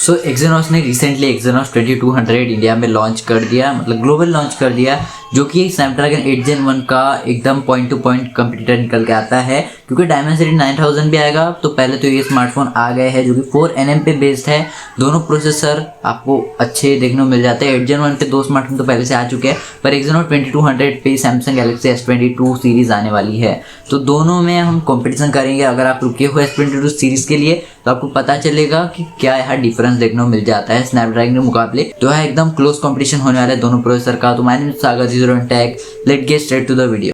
सो Exynos ने recently Exynos 2200 India में launch कर दिया, मतलब ग्लोबल लॉन्च कर दिया, जो कि स्नैपड्रैगन 8 Gen 1 का एकदम पॉइंट टू पॉइंट कंपटीटर निकल के आता है। क्योंकि डायमेंसिटी 9000 भी आएगा, तो पहले तो ये स्मार्टफोन आ गए हैं जो कि 4nm पे बेस्ड है। दोनों प्रोसेसर आपको अच्छे देखने को मिल जाते हैं। 8 Gen 1 पे दो स्मार्टफोन तो पहले से आ चुके हैं, पर एक्जिनोस 2200 पे सैमसंग गैलेक्सी S22 सीरीज आने वाली है, तो दोनों में हम कंपटीशन करेंगे। अगर आप रुके हुए S22 सीरीज के लिए तो आपको पता चलेगा कि क्या यहाँ डिफरेंस देखने को मिल जाता है स्नैपड्रैगन के मुकाबले। तो यहाँ एकदम क्लोज कंपटीशन होने वाला है दोनों प्रोसेसर का। तो my name is Sagar tech, let's get straight to the video.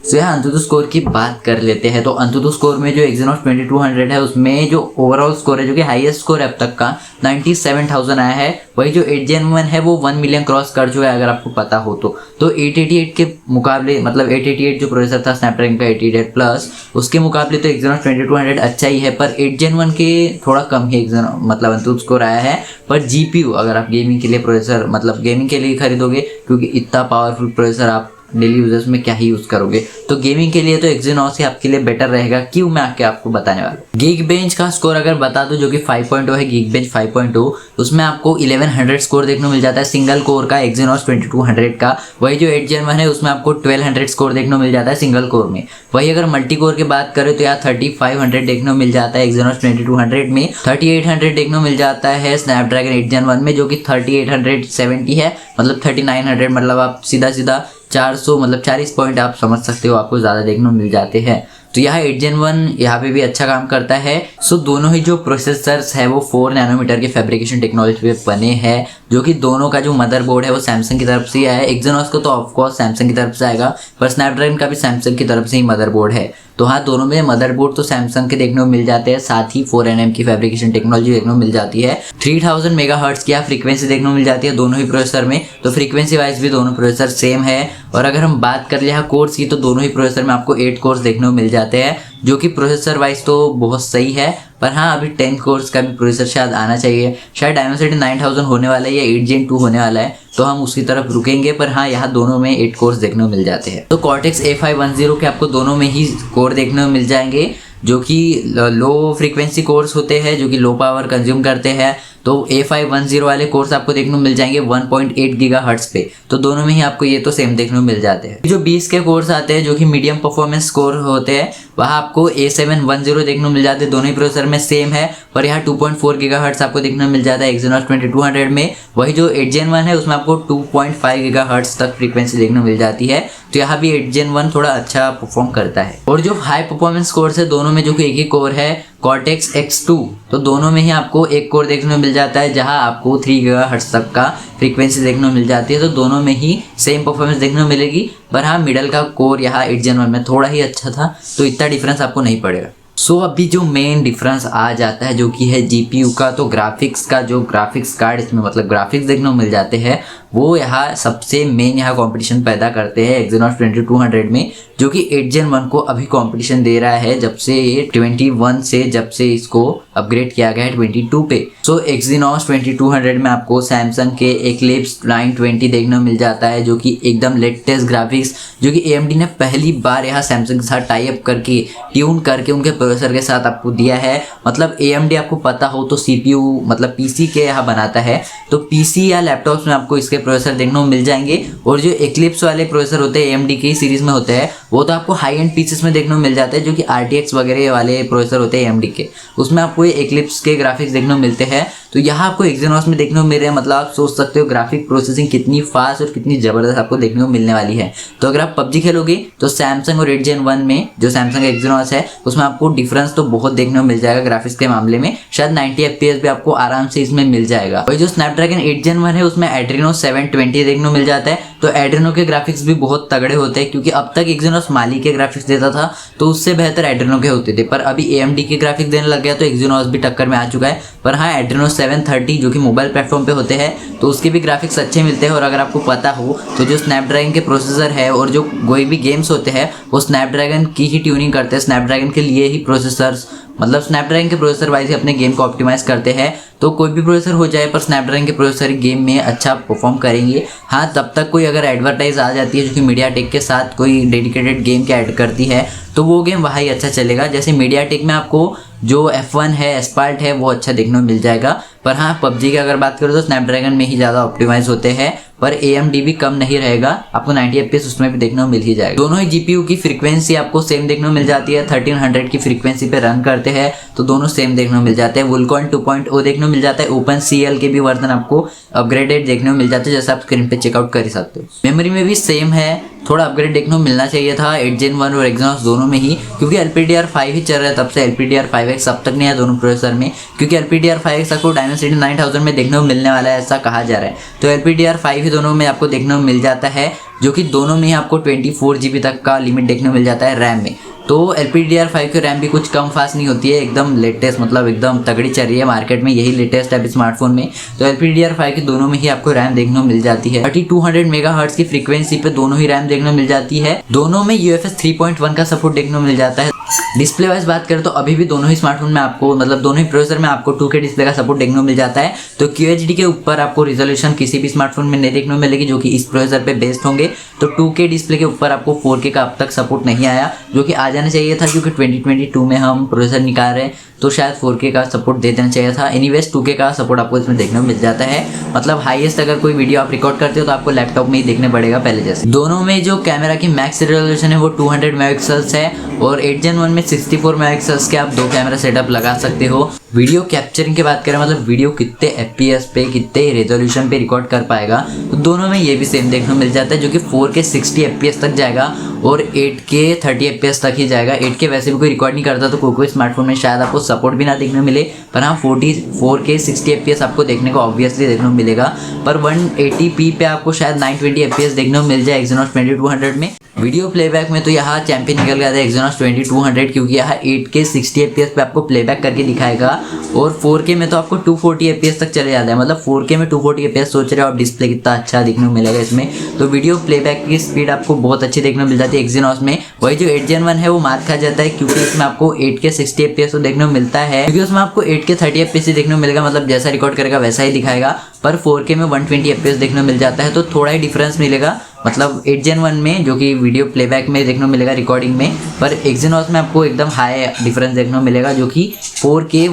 तो यहाँ अंतुतु स्कोर की बात कर लेते हैं। तो अंतुतु स्कोर में जो एक्जिनोस 2200 है उसमें जो ओवरऑल स्कोर है, जो कि हाईएस्ट स्कोर है अब तक का 97,000 आया है। वही जो 8 Gen 1 है वो 1 मिलियन क्रॉस कर चुका है, अगर आपको पता हो तो। 888 के मुकाबले, मतलब 888 जो प्रोसेसर था स्नैपड्रैगन का 888 प्लस, उसके मुकाबले तो एक्जिनोस 2200 अच्छा ही है, पर 8 Gen 1 के थोड़ा कम ही मतलब अंतुतु स्कोर आया है। पर जीपीयू अगर आप गेमिंग के लिए प्रोसेसर, मतलब गेमिंग के लिए खरीदोगे, क्योंकि इतना पावरफुल प्रोसेसर आप डेली यूजर्स में क्या ही यूज करोगे, तो गेमिंग के लिए तो एक्जिनोस ही आपके लिए बेटर रहेगा। क्यों, मैं आके आपको बताने वाला हूँ। गीकबेंच का स्कोर अगर बता दो, जो कि 5.0 है, गीकबेंच 5.0, उसमें आपको 1100 स्कोर देखने को मिल जाता है सिंगल कोर का एक्जिनोस 2200 का। वही जो 8 Gen 1 है उसमें आपको 1200 स्कोर देखने को मिल जाता है सिंगल कोर में। वही अगर मल्टी कोर की बात करें तो यहाँ 3500 देखने को मिल जाता है एक्जिनोस 2200 में। 3800 देखने को मिल जाता है स्नैपड्रैगन 8 Gen 1 में, जो कि 3870 है, मतलब 3900, मतलब आप सीधा 400, मतलब 40 पॉइंट आप समझ सकते हो, आपको ज़्यादा देखने को मिल जाते हैं। तो यहाँ 8 Gen 1 यहाँ पे भी अच्छा काम करता है। सो दोनों ही जो प्रोसेसर्स है वो 4 नैनोमीटर के फैब्रिकेशन टेक्नोलॉजी पे बने हैं, जो कि दोनों का जो मदरबोर्ड है वो सैमसंग की तरफ से ही आया है। एक्जिनोस का तो ऑफकोर्स सैमसंग की तरफ से आएगा, पर स्नैपड्रैगन का भी सैमसंग की तरफ से ही मदरबोर्ड है। तो हाँ, दोनों में मदरबोर्ड तो सैमसंग के देखने को मिल जाते हैं, साथ ही 4nm की फैब्रिकेशन टेक्नोलॉजी देखने को मिल जाती है। 3000 मेगाहर्ट्ज की फ्रीक्वेंसी देखने को मिल जाती है दोनों ही प्रोसेसर में, तो फ्रीक्वेंसी वाइज भी दोनों प्रोसेसर सेम है। और अगर हम बात कर ले यहाँ कोर्स की, तो दोनों ही प्रोसेसर में आपको 8 कोर्स देखने को मिल जाते हैं, जो कि प्रोसेसर वाइज तो बहुत सही है। पर हाँ, अभी 10 कोर्स का भी प्रोसेसर शायद आना चाहिए। शायद डायमेंसिटी 9000 होने वाला है या 8 Gen 2 होने वाला है, तो हम उसकी तरफ रुकेंगे। पर हाँ, यहाँ दोनों में 8 कोर्स देखने को मिल जाते हैं। तो कॉर्टेक्स A510 के आपको दोनों में ही कोर देखने को मिल जाएंगे, जो कि लो फ्रीक्वेंसी कोर्स होते हैं, जो कि लो पावर कंज्यूम करते हैं। तो A510 वाले कोर्स आपको देखने को मिल जाएंगे 1.8 गीगाहर्ट्ज पे, तो दोनों में ही आपको ये तो सेम देखने को मिल जाते हैं। जो 20 के कोर्स आते हैं, जो कि मीडियम परफॉर्मेंस कोर होते हैं, वहाँ आपको A710 देखने को मिल जाते हैं। दोनों ही प्रोसेसर में सेम है, पर यहाँ 2.4 गीगाहर्ट्ज आपको देखने को मिल जाता है एक्जिनोस 2200 में। वही जो 8 Gen 1 है उसमें आपको 2.5 गीगाहर्ट्ज तक फ्रीक्वेंसी देखने को मिल जाती है। तो यहाँ भी 8 Gen 1 थोड़ा अच्छा परफॉर्म करता है। और जो हाई परफॉर्मेंस कोर्स है दोनों में, जो कि एक ही कोर है, कॉर्टेक्स X2, तो दोनों में ही आपको एक कोर देखने को मिल जाता है, जहां आपको 3 गीगाहर्ट्ज तक का फ्रीक्वेंसी देखने को मिल जाती है। तो दोनों में ही सेम परफॉर्मेंस देखने को मिलेगी। पर हाँ, मिडल का कोर यहाँ 8 Gen 1 में थोड़ा ही अच्छा था, तो इतना डिफरेंस आपको नहीं पड़ेगा। सो अभी जो मेन डिफरेंस आ जाता है, जो कि है जीपीयू का, तो ग्राफिक्स का, जो ग्राफिक्स कार्ड इसमें मतलब ग्राफिक्स देखने को मिल जाते हैं, वो यहाँ सबसे मेन यहाँ कंपटीशन पैदा करते हैं एक्जिनोस 2200 में, जो कि 8 Gen 1 को अभी कंपटीशन दे रहा है जब से ये 21 से, जब से इसको अपग्रेड किया गया है 22 पे। सो एक्जिनोस 2200 में आपको सैमसंग के एक्लिप्स 920 देखने को मिल जाता है, जो कि एकदम लेटेस्ट ग्राफिक्स, जो कि AMD ने पहली बार यहाँ सैमसंग के साथ टाई अप करके ट्यून करके उनके प्रोसेसर के साथ आपको दिया है। मतलब AMD आपको पता हो तो CPU, मतलब PC के यहाँ बनाता है, तो PC या लैपटॉप्स में आपको इसके प्रोसेसर देखने को मिल जाएंगे। और जो एक्लिप्स वाले प्रोसेसर होते हैं AMD की सीरीज में होते हैं, वो तो आपको हाई एंड पीसेस में देखने को मिल जाते हैं, जो कि RTX वगैरह वाले प्रोसेसर होते हैं AMD के, उसमें आपको एक्लिप्स के ग्राफिक्स देखने को मिलते हैं। तो यहाँ आपको एक्जिनोस में देखने को मिल रहे हैं, मतलब आप सोच सकते हो ग्राफिक प्रोसेसिंग कितनी फास्ट और कितनी जबरदस्त आपको देखने को मिलने वाली है। तो अगर आप PUBG खेलोगे तो सैमसंग और 8 Gen 1 में जो सैमसंग एक्जिनोस है उसमें आपको डिफरेंस तो बहुत देखने को मिल जाएगा ग्राफिक्स के मामले में। शायद 90 FPS भी आपको आराम से इसमें मिल जाएगा। वही जो स्नैपड्रैगन 8 Gen 1 है उसमें एड्रीनो 720 देखने को मिल जाता है, तो एड्रीनो के ग्राफिक्स भी बहुत तगड़े होते हैं, क्योंकि अब तक एक्जिनोस माली के ग्राफिक्स देता था, तो उससे बेहतर एड्रीनो के होते थे। पर अभी AMD के ग्राफिक्स देने लग गया, तो एक्जिनोस भी टक्कर में आ चुका है। पर हाँ, एड्रीनो 730 जो कि मोबाइल प्लेटफॉर्म पे होते हैं, तो उसके भी ग्राफिक्स अच्छे मिलते हैं। और अगर आपको पता हो तो जो स्नैपड्रैगन के प्रोसेसर है और जो कोई भी गेम्स होते हैं वो स्नैपड्रैगन की ही ट्यूनिंग करते हैं, स्नैपड्रैगन के लिए ही प्रोसेसर्स मतलब स्नैपड्रैगन के प्रोसेसर वाइज ही अपने गेम को ऑप्टिमाइज करते हैं। तो कोई भी प्रोसेसर हो जाए पर स्नैपड्रैगन के प्रोसेसर गेम में अच्छा परफॉर्म करेंगे। हाँ, तब तक कोई अगर एडवर्टाइज आ जाती है जो कि मीडियाटेक के साथ कोई डेडिकेटेड गेम के ऐड करती है तो वो गेम वहाँ ही अच्छा चलेगा। जैसे मीडियाटेक में आपको जो F1 है, एस्पाल्ट है, वो अच्छा देखने को मिल जाएगा। पर हाँ, पबजी की अगर बात करो तो स्नैपड्रैगन में ही ज़्यादा ऑप्टिमाइज होते हैं, पर AMD भी कम नहीं रहेगा, आपको 90 FPS उसमें भी देखने को मिल ही जाएगा। दोनों ही GPU की फ्रीक्वेंसी आपको सेम देखने को मिल जाती है, 1300 की फ्रीक्वेंसी पे रन करते हैं तो दोनों सेम देखने को मिल जाते हैं। वुलकॉन 2.0 देखने को मिल जाता है, OpenCL के भी वर्जन आपको अपग्रेडेड देखने को मिल जाते हैं, जैसे आप स्क्रीन पे चेकआउट कर ही सकते हो। मेमोरी में भी सेम है, थोड़ा अपग्रेड देखने को मिलना चाहिए था 8 Gen 1 और Exynos दोनों में ही, क्योंकि LPDDR5 ही चल रहा है तब से। LPDDR5X अब तक नहीं है दोनों प्रोसेसर में, क्योंकि LPDDR5X आपको Dimensity 9000 में देखने को मिलने वाला है, ऐसा कहा जा रहा है। तो LPDDR5 ही दोनों में आपको देखने को मिल जाता है, जो कि दोनों में ही आपको 24 GB तक का लिमिट देखने को मिल जाता है रैम में। तो LPDDR5 की रैम भी कुछ कम फास्ट नहीं होती है, एकदम लेटेस्ट, मतलब एकदम तगड़ी चल रही है मार्केट में, यही लेटेस्ट है अभी स्मार्टफोन में। तो LPDDR5 की दोनों में ही आपको रैम देखने को मिल जाती है। 3200 मेगाहर्ट्ज की फ्रीक्वेंसी पे दोनों ही रैम देखने को मिल जाती है। दोनों में UFS 3.1 का सपोर्ट देखने को मिल जाता है। डिस्प्ले वाइज बात करें तो अभी भी दोनों ही स्मार्टफोन में आपको, मतलब दोनों ही प्रोसेसर में आपको 2K डिस्प्ले का सपोर्ट देखने को मिल जाता है। तो QHD के ऊपर आपको रिजोल्यूशन किसी भी स्मार्टफोन में नहीं देखने को मिलेगी, जो कि इस प्रोसेसर पे बेस्ड होंगे। तो 2K डिस्प्ले के ऊपर आपको 4K का अब तक सपोर्ट नहीं आया, जो कि आ जाना चाहिए था, क्योंकि 2022 में हम प्रोसेसर निकाल रहे हैं तो शायद 4K का सपोर्ट दे देना चाहिए था। एनीवेज 2K का सपोर्ट आपको इसमें देखने को मिल जाता है। मतलब हाईएस्ट अगर कोई वीडियो आप रिकॉर्ड करते हो तो आपको लैपटॉप में ही देखने पड़ेगा पहले जैसे। दोनों में जो कैमरा की मैक्स रेजोल्यूशन है वो 200 मेगापिक्सल्स है, और 8 Gen 1 में 64 मेगापिक्सल्स के आप 2 कैमरा सेटअप लगा सकते हो। वीडियो कैप्चरिंग की बात करें, मतलब वीडियो कितने FPS पे, कितने रेजोल्यूशन पे रिकॉर्ड कर पाएगा, तो दोनों में ये भी सेम देखने को मिल जाता है, जो कि 4K 60 FPS तक जाएगा और 8K 30 FPS तक ही जाएगा। 8K वैसे भी कोई रिकॉर्ड नहीं करता, तो कोई स्मार्टफोन में शायद आपको सपोर्ट भी ना देखने को मिले, पर हाँ 4K 60 FPS आपको देखने को ऑब्वियसली देखने को मिलेगा। पर 180p पे आपको शायद 920 FPS देखने को मिल जाए Exynos 2200 में। वीडियो प्लेबैक में तो यहाँ चैंपियन निकल गया था Exynos 2200, क्योंकि यहाँ 8K 60 FPS पे आपको प्लेबैक करके दिखाएगा, और 4K में तो आपको 240 FPS तक चले जाता है। मतलब 4K में 240 FPS सोच रहे हो आप, डिस्प्ले कितना अच्छा देखने को मिलेगा इसमें। तो वीडियो प्लेबैक की स्पीड आपको बहुत अच्छी देखने को मिल जाती है Exynos में। वही जो 8 Gen 1 है वो मार खा जाता है, क्योंकि इसमें आपको 8K 60 FPS तो देखने को मिलता है, क्योंकि उसमें आपको 8K 30 FPS देखने को मिलेगा, मतलब जैसा रिकॉर्ड करेगा वैसा ही दिखाएगा। पर 4K में 120 FPS देखने को मिल जाता है, तो थोड़ा ही डिफरेंस मिलेगा। मतलब 8 Gen 1 में जो कि वीडियो प्लेबैक में देखने को मिलेगा रिकॉर्डिंग में, पर Exynos में आपको एकदम हाई डिफरेंस देखने को मिलेगा, जो कि 4K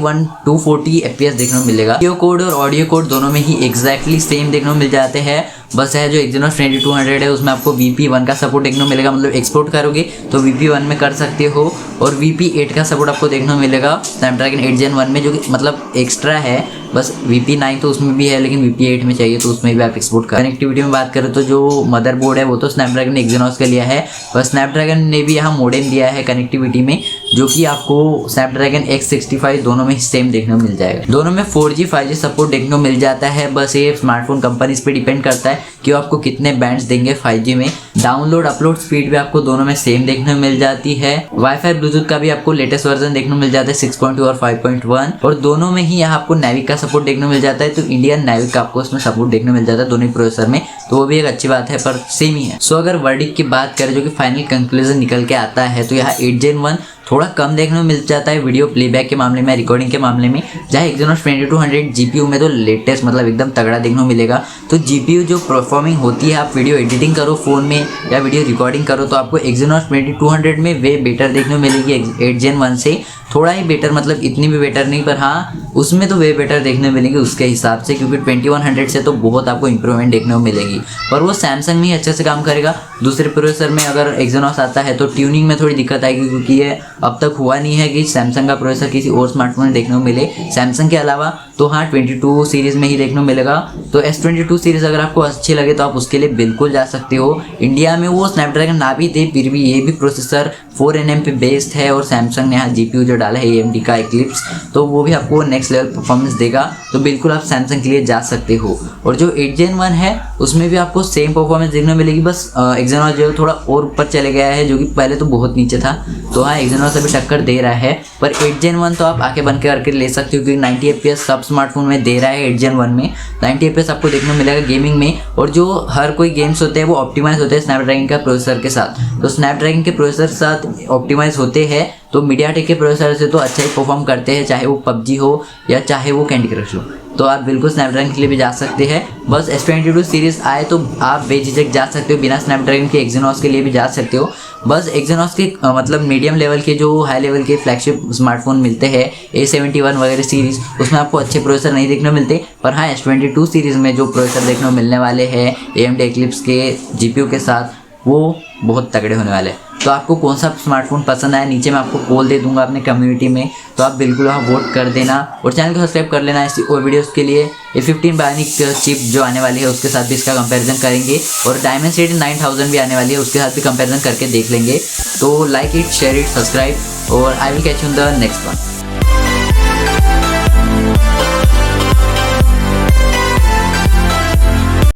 240 FPS देखने को मिलेगा। वीडियो कोड और ऑडियो कोड दोनों में ही एग्जैक्टली सेम देखने को मिल जाते हैं। बस है जो Exynos 2200 है उसमें आपको VP1 का सपोर्ट देखने को मिलेगा, मतलब एक्सपोर्ट करोगे तो VP1 में कर सकते हो, और VP8 का सपोर्ट आपको देखने को मिलेगा स्नैपड्रैगन 8 Gen 1 में, जो कि मतलब एक्स्ट्रा है। बस VP9 तो उसमें भी है, लेकिन VP8 में चाहिए तो उसमें भी आप एक्सपोर्ट कर। कनेक्टिविटी में बात करें तो जो मदरबोर्ड है वो तो स्नैपड्रैगन Exynos का लिया है, पर स्नैपड्रैगन ने भी यहाँ मॉडेम दिया है कनेक्टिविटी में, जो कि आपको स्नैपड्रैगन X65 दोनों में सेम देखने को मिल जाएगा। दोनों में 4G 5G सपोर्ट देखने को मिल जाता है। बस ये स्मार्टफोन कंपनीज पे डिपेंड करता है कि वो आपको कितने बैंड्स देंगे 5G में। डाउनलोड अपलोड स्पीड भी आपको दोनों में सेम देखने को मिल जाती है। वाईफाई ब्लूटूथ का भी आपको लेटेस्ट वर्जन देखने को मिल जाता है 6.2 और 5.1, और दोनों में ही यहाँ आपको नेविक का सपोर्ट देखने को मिल जाता है। तो इंडियन नेविक का आपको इसमें सपोर्ट देखने को मिल जाता है दोनों ही प्रोसेसर में, तो वो भी एक अच्छी बात है, पर सेम ही है। सो अगर वर्डिक्ट की बात करें, जो कि फाइनल कंक्लूजन निकल के आता है, तो यहाँ 8 Gen 1 थोड़ा कम देखने को मिल जाता है वीडियो प्लेबैक के मामले में, रिकॉर्डिंग के मामले में। जहाँ Exynos 2200 GPU में तो लेटेस्ट, मतलब एकदम तगड़ा देखने को मिलेगा। तो GPU जो परफॉर्मिंग होती है, आप वीडियो एडिटिंग करो फ़ोन में या वीडियो रिकॉर्डिंग करो, तो आपको Exynos 2200 में वे बेटर देखने को मिलेगी 8 Gen 1 से। थोड़ा ही बेटर, मतलब इतनी भी बेटर नहीं, पर हाँ उसमें तो वे बेटर देखने को मिलेगी उसके हिसाब से, क्योंकि 2100 से तो बहुत आपको इंप्रूवमेंट देखने को मिलेगी। पर वो सैमसंग में ही अच्छे से काम करेगा। दूसरे प्रोसेसर में अगर Exynos आता है तो ट्यूनिंग में थोड़ी दिक्कत आएगी, क्योंकि ये अब तक हुआ नहीं है कि सैमसंग का प्रोसेसर किसी और स्मार्टफोन में देखने को मिले सैमसंग के अलावा। तो हाँ 22 सीरीज़ में ही देखने को मिलेगा। तो S22 सीरीज़ अगर आपको अच्छी लगे तो आप उसके लिए बिल्कुल जा सकते हो। इंडिया में वो स्नैपड्रैगन ना भी दे, फिर भी ये भी प्रोसेसर 4nm पे बेस्ड है, और सैमसंग ने यहाँ GPU जो डाला है AMD का Eclipse, तो वो भी आपको नेक्स्ट लेवल परफॉर्मेंस देगा। तो बिल्कुल आप सैमसंग के लिए जा सकते हो। और जो 8 Gen 1 है उसमें भी आपको सेम परफॉर्मेंस देखने को मिलेगी, बस Exynos जो थोड़ा और ऊपर चले गया है, जो कि पहले तो बहुत नीचे था। तो हाँ Exynos अभी टक्कर दे रहा है, पर 8 Gen 1 तो आप आके बन के करके ले सकते हो, क्योंकि 90 FPS सब स्मार्टफोन में दे रहा है 8 Gen 1 में। 90 FPS आपको देखने को मिलेगा गेमिंग में, और जो हर कोई गेम्स होते हैं वो ऑप्टिमाइज होते हैं स्नैपड्रैगन का प्रोसेसर के साथ। तो स्नैपड्रैगन के प्रोसेसर के साथ ऑप्टिमाइज होते हैं तो मीडियाटेक के प्रोसेसर से तो अच्छा ही परफॉर्म करते हैं, चाहे वो PUBG हो या चाहे वो कैंडी क्रश हो। तो आप बिल्कुल स्नैपड्रैगन के लिए भी जा सकते हैं। बस S22 सीरीज़ आए तो आप बेझिझक जा सकते हो, बिना स्नैपड्रैगन के Exynos के लिए भी जा सकते हो। बस Exynos के मतलब मीडियम लेवल के जो हाई लेवल के फ्लैगशिप स्मार्टफोन मिलते हैं A71 वगैरह सीरीज़, उसमें आपको अच्छे प्रोसेसर नहीं देखने को मिलते। पर हाँ S22 सीरीज़ में जो प्रोसेसर देखने को मिलने वाले हैं AMD Eclipse के GPU के साथ, वो बहुत तगड़े होने वाले हैं। तो आपको कौन सा स्मार्टफोन पसंद आया, नीचे मैं आपको पोल दे दूंगा अपने कम्युनिटी में, तो आप बिल्कुल वहाँ वोट कर देना और चैनल को सब्सक्राइब कर लेना ऐसी और वीडियोस के लिए। A15 बायोनिक चिप जो आने वाली है उसके साथ भी इसका कंपैरिजन करेंगे, और Dimensity 9000 भी आने वाली है उसके साथ भी कंपैरिजन करके देख लेंगे। तो like it, share it, subscribe, और I will catch you in the next one.